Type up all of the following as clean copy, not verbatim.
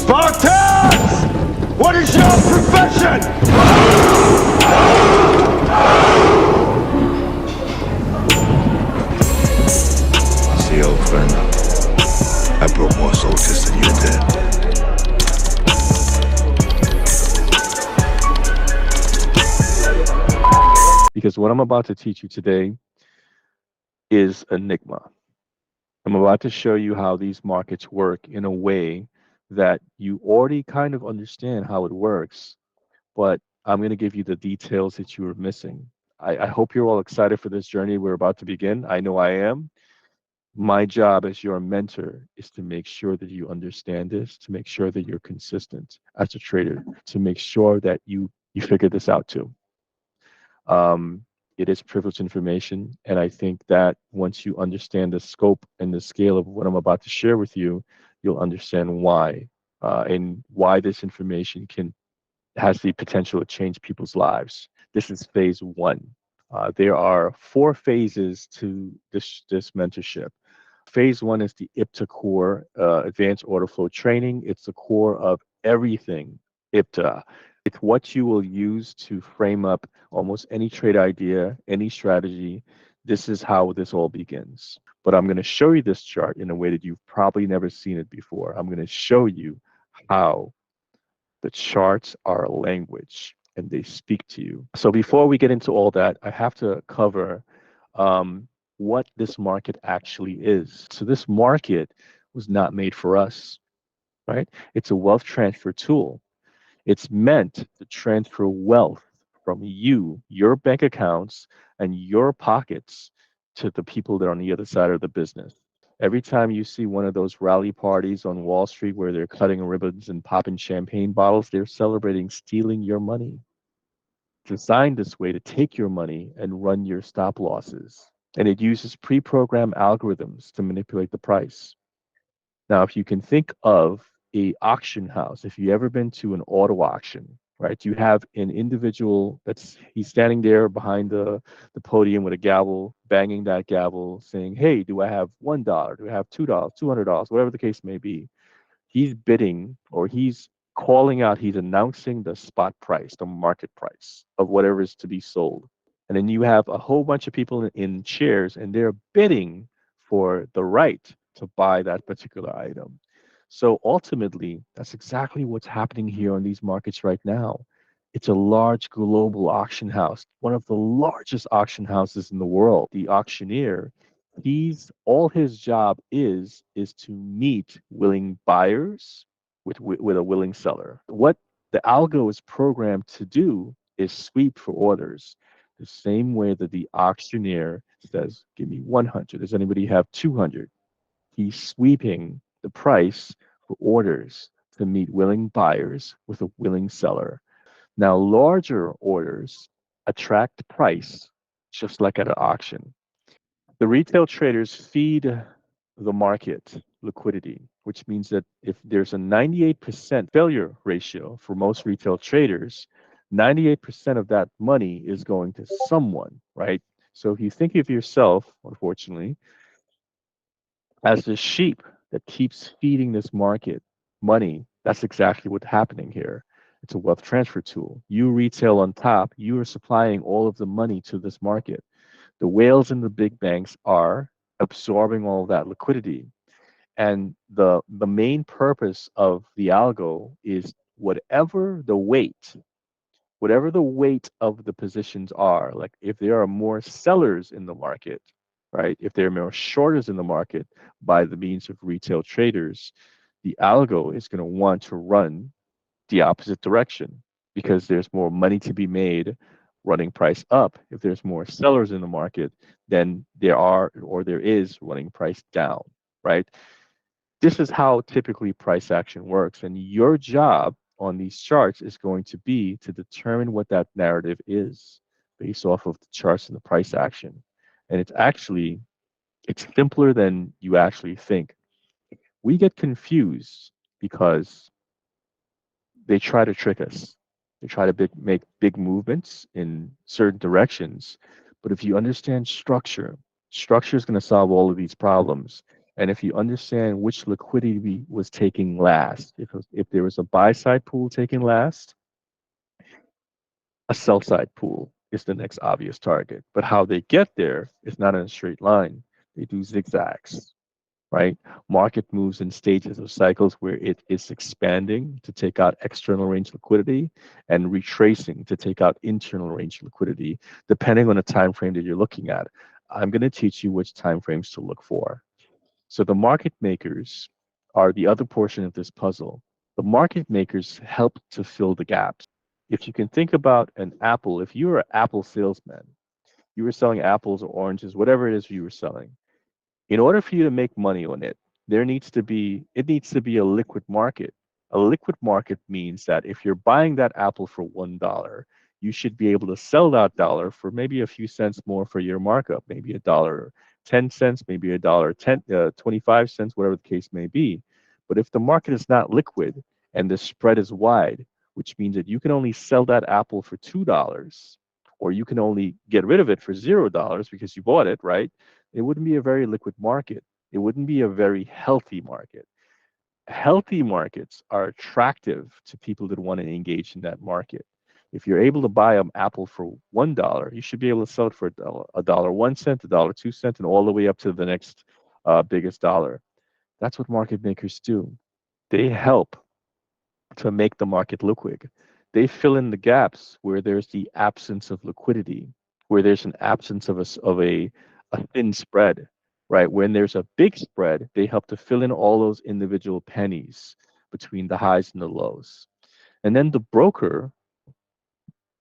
Spartans! What is your profession? See, old friend, I brought more soldiers than you did. Because what I'm about to teach you today is enigma. I'm about to show you how these markets work in a way that you already kind of understand how it works, but I'm going to give you the details that you were missing. I hope you're all excited for this journey we're about to begin. I know I am. My job as your mentor is to make sure that you understand this, to make sure that you're consistent as a trader, to make sure that you figure this out too. Um, it is privileged information, and I think that once you understand the scope and the scale of what I'm about to share with you, you'll understand why and why this information can has the potential to change people's lives. This is phase one. There are four phases to this mentorship. Phase one is the IPTA core, advanced order flow training. It's the core of everything IPTA. It's what you will use to frame up almost any trade idea, any strategy. This is how this all begins. But I'm going to show you this chart in a way that you've probably never seen it before. I'm going to show you how the charts are a language and they speak to you. So before we get into all that, I have to cover what this market actually is. So this market was not made for us, right? It's a wealth transfer tool. It's meant to transfer wealth from you, your bank accounts, and your pockets to the people that are on the other side of the business. Every time you see one of those rally parties on Wall Street where they're cutting ribbons and popping champagne bottles, they're celebrating stealing your money. It's designed this way to take your money and run your stop losses. And it uses pre-programmed algorithms to manipulate the price. Now, if you can think of a auction house, if you ever been to an auto auction, right? You have an individual he's standing there behind the podium with a gavel, banging that gavel, saying, "Hey, do I have $1? Do I have $2, $200, whatever the case may be?" He's bidding or he's calling out, he's announcing the spot price, the market price of whatever is to be sold. And then you have a whole bunch of people in chairs and they're bidding for the right to buy that particular item. So ultimately, that's exactly what's happening here on these markets right now. It's a large global auction house, one of the largest auction houses in the world. The auctioneer, he's all his job is to meet willing buyers with a willing seller. What the algo is programmed to do is sweep for orders the same way that the auctioneer says, "Give me 100. Does anybody have 200?" He's sweeping the price for orders to meet willing buyers with a willing seller. Now, larger orders attract price just like at an auction. The retail traders feed the market liquidity, which means that if there's a 98% failure ratio for most retail traders, 98% of that money is going to someone, right? So if you think of yourself, unfortunately, as the sheep that keeps feeding this market money, that's exactly what's happening here. It's a wealth transfer tool. You retail on top, you are supplying all of the money to this market. The whales and the big banks are absorbing all of that liquidity. And the main purpose of the algo is whatever the weight of the positions are, like if there are more sellers in the market, right? If there are more shorters in the market by the means of retail traders, the algo is going to want to run the opposite direction because there's more money to be made running price up. If there's more sellers in the market, then there is running price down, right? This is how typically price action works. And your job on these charts is going to be to determine what that narrative is based off of the charts and the price action. And it's simpler than you actually think. We get confused because they try to trick us. They try to make big movements in certain directions. But if you understand structure, structure is going to solve all of these problems. And if you understand which liquidity was taking last, if there was a buy side pool taking last, a sell side pool is the next obvious target. But how they get there is not in a straight line. They do zigzags, right? Market moves in stages of cycles where it is expanding to take out external range liquidity and retracing to take out internal range liquidity, depending on the time frame that you're looking at. I'm going to teach you which time frames to look for. So the market makers are the other portion of this puzzle. The market makers help to fill the gaps. If you can think about an apple, if you were an apple salesman, you were selling apples or oranges, whatever it is you were selling, in order for you to make money on it, it needs to be a liquid market. A liquid market means that if you're buying that apple for $1, you should be able to sell that dollar for maybe a few cents more for your markup, maybe a dollar 10 cents, maybe a dollar 25 cents, whatever the case may be. But if the market is not liquid and the spread is wide, which means that you can only sell that apple for $2, or you can only get rid of it for $0 because you bought it, right? It wouldn't be a very liquid market. It wouldn't be a very healthy market. Healthy markets are attractive to people that want to engage in that market. If you're able to buy an apple for $1, you should be able to sell it for a dollar 1 cent, a dollar 2 cents, and all the way up to the next biggest dollar. That's what market makers do. They help to make the market liquid. They fill in the gaps where there's the absence of liquidity, where there's an absence of a thin spread, right? When there's a big spread, they help to fill in all those individual pennies between the highs and the lows. And then the broker,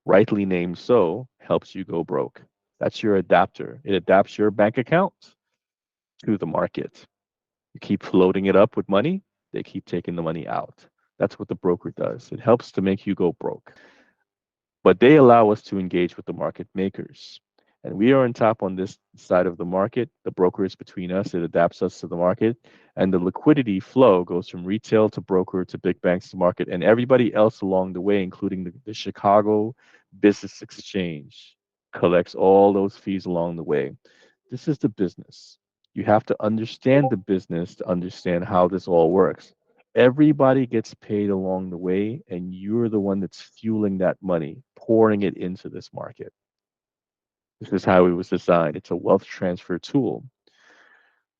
rightly named so, helps you go broke. That's your adapter. It adapts your bank account to the market. You keep floating it up with money, they keep taking the money out. That's what the broker does. It helps to make you go broke. But they allow us to engage with the market makers. And we are on top on this side of the market. The broker is between us. It adapts us to the market. And the liquidity flow goes from retail to broker to big banks to market and everybody else along the way, including the Chicago Business Exchange, collects all those fees along the way. This is the business. You have to understand the business to understand how this all works. Everybody gets paid along the way, and you're the one that's fueling that money, pouring it into this market. This is how it was designed. It's a wealth transfer tool.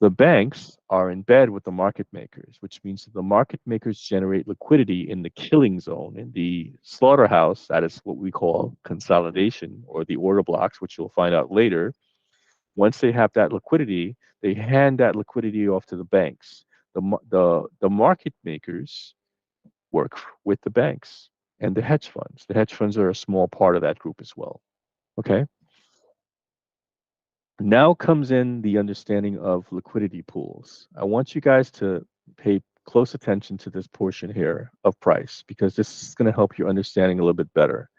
The banks are in bed with the market makers, which means that the market makers generate liquidity in the killing zone, in the slaughterhouse. That is what we call consolidation or the order blocks, which you'll find out later. Once they have that liquidity, they hand that liquidity off to the banks. The market makers work with the banks and the hedge funds. The hedge funds are a small part of that group as well. Okay. Now comes in the understanding of liquidity pools. I want you guys to pay close attention to this portion here of price because this is going to help your understanding a little bit better.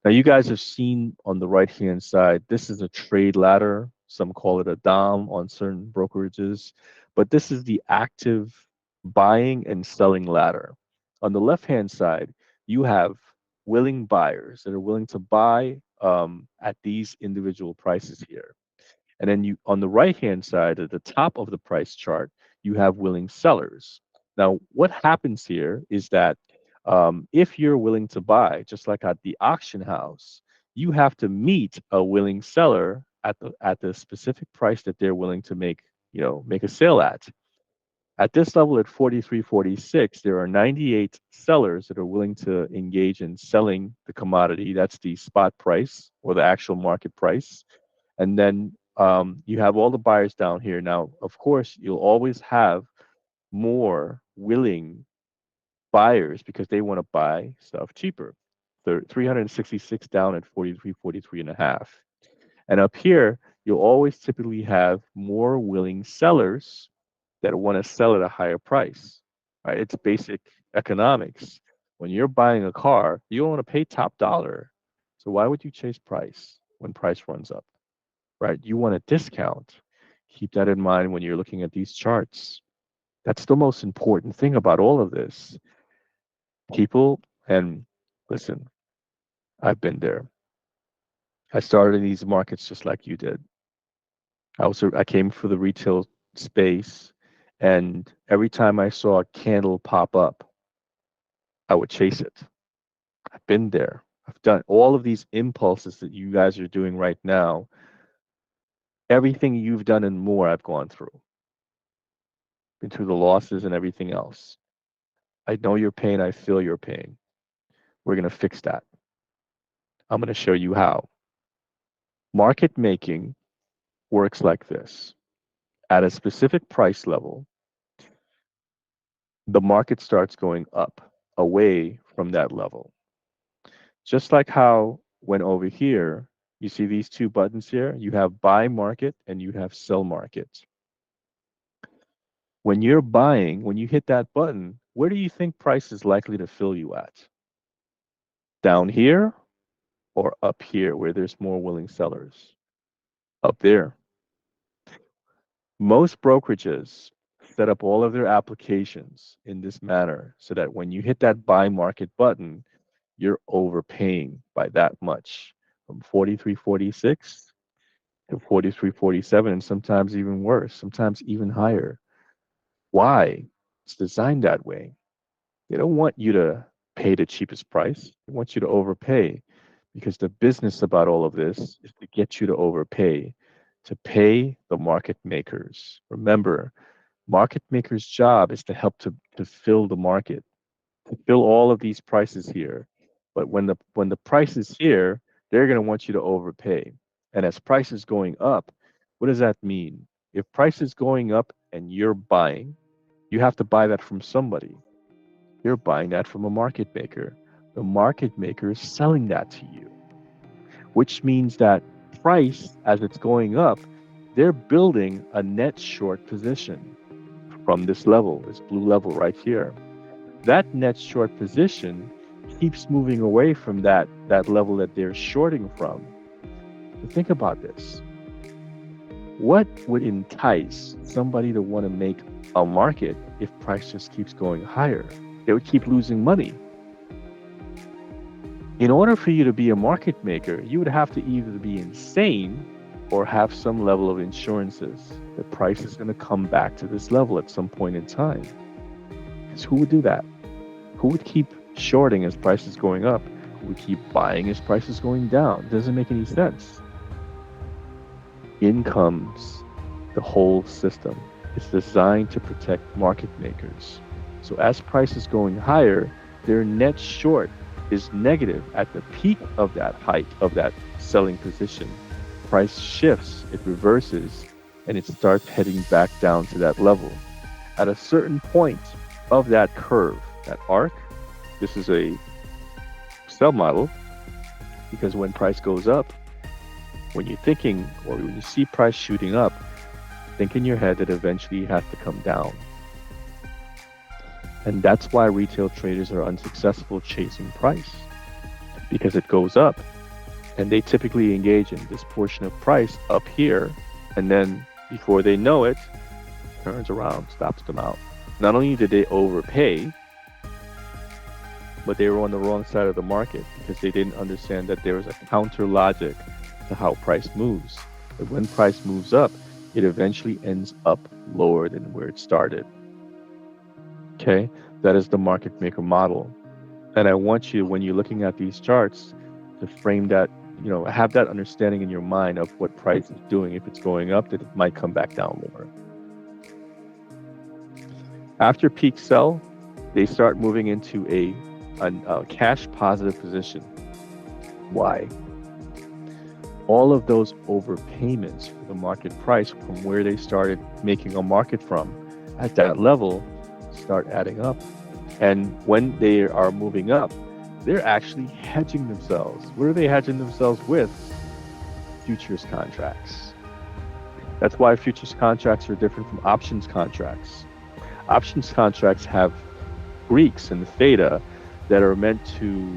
Now, you guys have seen on the right-hand side, this is a trade ladder. Some call it a DOM on certain brokerages, but this is the active buying and selling ladder. On the left-hand side, you have willing buyers that are willing to buy at these individual prices here. And then you, on the right-hand side, at the top of the price chart, you have willing sellers. Now, what happens here is that if you're willing to buy, just like at the auction house, you have to meet a willing seller at the specific price that they're willing to make a sale at. At this level, at 43.46, there are 98 sellers that are willing to engage in selling the commodity. That's the spot price or the actual market price. And then you have all the buyers down here. Now, of course, you'll always have more willing buyers because they want to buy stuff cheaper. 366 down at 43, 43 and a half. And up here, you'll always typically have more willing sellers that want to sell at a higher price. Right? It's basic economics. When you're buying a car, you don't want to pay top dollar. So why would you chase price when price runs up? Right? You want a discount. Keep that in mind when you're looking at these charts. That's the most important thing about all of this. People, and listen, I've been there. I started in these markets just like you did. I came for the retail space, And every time I saw a candle pop up, I would chase it. I've been there. I've done all of these impulses that you guys are doing right now. Everything you've done and more, I've gone through. Been through the losses and everything else. I know your pain. I feel your pain. We're going to fix that. I'm going to show you how. Market making works like this. At a specific price level, the market starts going up away from that level. Just like how when over here, you see these two buttons here, you have buy market and you have sell market. When you're buying, when you hit that button, where do you think price is likely to fill you at? Down here or up here where there's more willing sellers? Up there. Most brokerages set up all of their applications in this manner so that when you hit that buy market button, you're overpaying by that much from 43.46 to 43.47, and sometimes even worse, sometimes even higher. Why? It's designed that way. They don't want you to pay the cheapest price. They want you to overpay because the business about all of this is to get you to overpay, to pay the market makers. Remember, market makers' job is to help to fill the market, to fill all of these prices here. But when the price is here, they're going to want you to overpay. And as price is going up, what does that mean? If price is going up and you're buying, you have to buy that from somebody. You're buying that from a market maker. The market maker is selling that to you, which means that price, as it's going up, they're building a net short position from this level, this blue level right here. That net short position keeps moving away from that level that they're shorting from. So think about this. What would entice somebody to want to make a market if price just keeps going higher? They would keep losing money. In order for you to be a market maker, you would have to either be insane or have some level of insurances that price is going to come back to this level at some point in time. Because who would do that? Who would keep shorting as price is going up? Who would keep buying as price is going down? It doesn't make any sense. In comes the whole system. It's designed to protect market makers. So as price is going higher, their net short is negative at the peak of that height of that selling position. Price shifts, it reverses, and it starts heading back down to that level. At a certain point of that curve, that arc, this is a sell model, because when price goes up, when you're thinking or when you see price shooting up, think in your head that eventually it has to come down. And that's why retail traders are unsuccessful chasing price, because it goes up. And they typically engage in this portion of price up here, and then before they know it, turns around, stops them out. Not only did they overpay, but they were on the wrong side of the market because they didn't understand that there was a counter logic to how price moves. But when price moves up, it eventually ends up lower than where it started. Okay, that is the market maker model. And I want you, when you're looking at these charts, to frame that, have that understanding in your mind of what price is doing. If it's going up, that it might come back down lower. After peak sell, they start moving into a cash positive position. Why? All of those overpayments for the market price from where they started making a market from at that level start adding up. And when they are moving up, they're actually hedging themselves. What are they hedging themselves with? Futures contracts. That's why futures contracts are different from options contracts. Options contracts have Greeks and theta that are meant to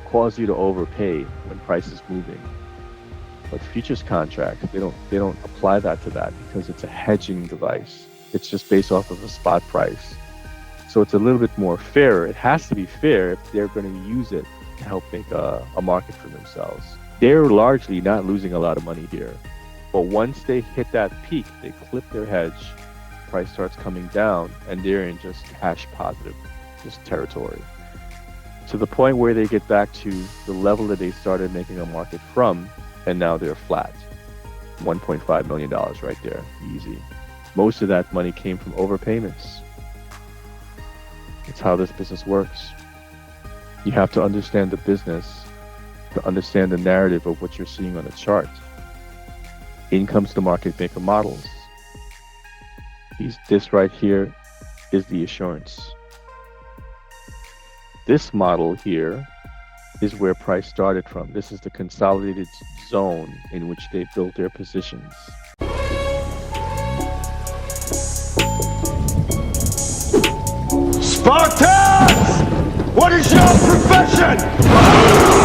cause you to overpay when price is moving. But futures contracts, they don't apply that to that because it's a hedging device. It's just based off of a spot price. So it's a little bit more fair. It has to be fair if they're going to use it to help make a market for themselves. They're largely not losing a lot of money here. But once they hit that peak, they clip their hedge price starts coming down, and they're in just cash positive, just territory, to the point where they get back to the level that they started making a market from, and now they're flat. $1.5 million right there, easy. Most of that money came from overpayments. It's how this business works. You have to understand the business to understand the narrative of what you're seeing on the chart. In comes the market maker models. This right here is the assurance. This model here is where price started from. This is the consolidated zone in which they built their positions. Spartans! What is your profession?